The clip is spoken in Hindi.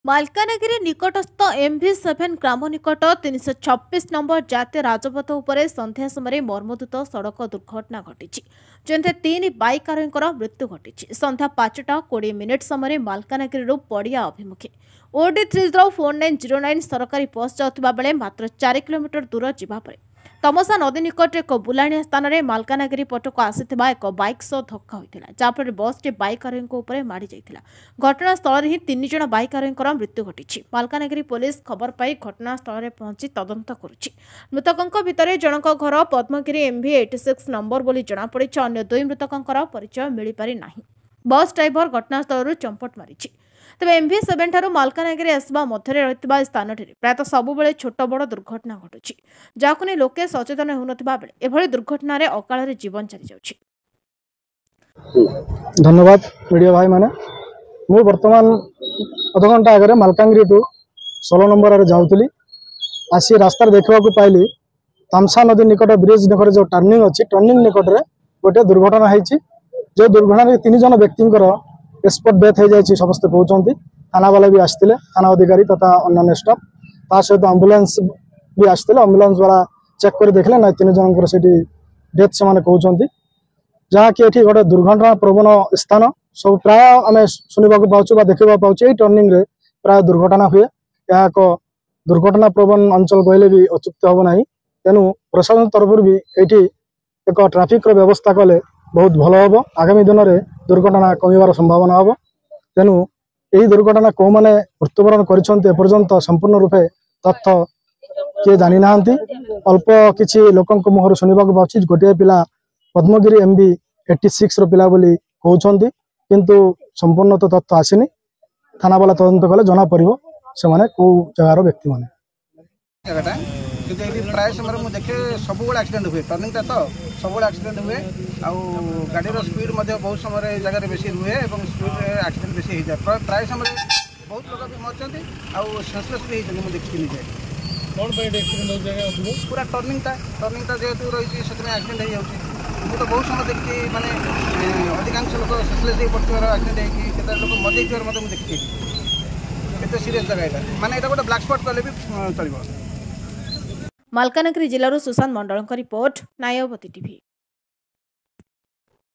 मालकानगिरी निकटस्थ MV7 ग्राम निकट 326 नंबर जातीय राजपथ उपरे संध्या समय मर्मदूत सड़क दुर्घटना घटी जो तीन बाइक आरोही मृत्यु घटी संध्या 5:20 समय मालकानगिरी पड़िया अभिमुखे OD304909 सरकारी बस जाउथिबा बेले मात्र 4 किलोमीटर दूर जावापर तमसा नदी निकट एक बुलाणिया स्थान में मालकानगिरी पटक आसीथिबा एक बाइक सह धक्का होइतिला जाफଳରେ बसटी बाइक आरोही उपर माड़ी जाइतिला। घटनास्थल ही 3 जण बाइक आरोही मृत्यु घटी। मालकानगिरी पुलिस खबर पाई घटनास्थल में पहुंची तदंत करुछि। मृतकों भितर जनक घर पद्मगिरी MV86 नंबर बोली जनापड़ी अन्य 2 मृतकों परिचय मिल पारि नाही। बस ड्राइवर घटनास्थल चंपट मारी तेज MV7 ठारू मालकानगिरी आसवा मध्य रही स्थान प्रायतः सबुबले छोट बड़ दुर्घटना घटुछि जहां नहीं लोके सचेतन होउनथिबा बेले एभली दुर्घटना रे अकाल जीवन चली जाउछि। धन्यवाद मीडिया भाई माने मु वर्तमान अध घंटा आगे मालकानगिरी टू 16 नंबर जाऊली आसी रास्तार देखा पाइली तामसा नदी निकट ब्रिज निकट जो टर्निंग अच्छी टर्निंग निकट में गोटे दुर्घटना होती जो दुर्घटना 3 जन व्यक्ति स्पॉट डेथ हो जाए समस्त कहते थाना वाला भी आसते थाना अधिकारी तथा अन्य स्टाफ ता सहित आंबुलांस भी आसते आंबुलांस वाला चेक कर देखले ना 3 जन से डेथ से कहते जहाँकि ये गोटे दुर्घटना प्रवण स्थान सब प्राय आम शुणा पाचु देखा पाचे टर्निंग रे प्राय दुर्घटना हुए यह एक दुर्घटना प्रवण अंचल कहले भी अचुक्त हम ना तेणु प्रशासन तरफ भी ये एक ट्राफिक व्यवस्था कले बहुत भल हम आगामी दिन में दुर्घटना कमिबार संभावना हम तेणु यही दुर्घटना कौ मैंने मृत्युवरण करपर्यंत संपूर्ण रूपे तथ्य किए जानी ना अल्प किसी लोकों मुहर शुणा पाची गोटे पिला पद्मगिरी MV86 पिला बोली कहते किंतु संपूर्ण तो तथ्य आसनी थाना वाला तदंत कले जना पड़ो से कौ जगार व्यक्ति मैंने प्राय समय मुझे देखे सब एक्सीडेंट हुए टर्निंग तो सब एक्सीडेंट हुए आउ गाड़ी स्पीड बहुत समय जगह बेसी हुए स्पीड एक्सीडेंट बेसी हो जाए प्राय समय बहुत लोग भी मरते आउ सेंसलेस भी होती मुझे देखी निजे पूरा टर्निंग जेहेतु रही एक्सीडेंट हो मुझे तो बहुत समय देखी माने अधिकांश लोग सेंसलेस हो पड़े एक्सीडेंट होते लोग मर देखी केते सीरियस जगह यहाँ माने गोटे ब्लैक स्पॉट कले भी चलो। मालकानगिरी जिल्लाରୁ सुशांत मंडल रिपोर्ट नायवती टीवी।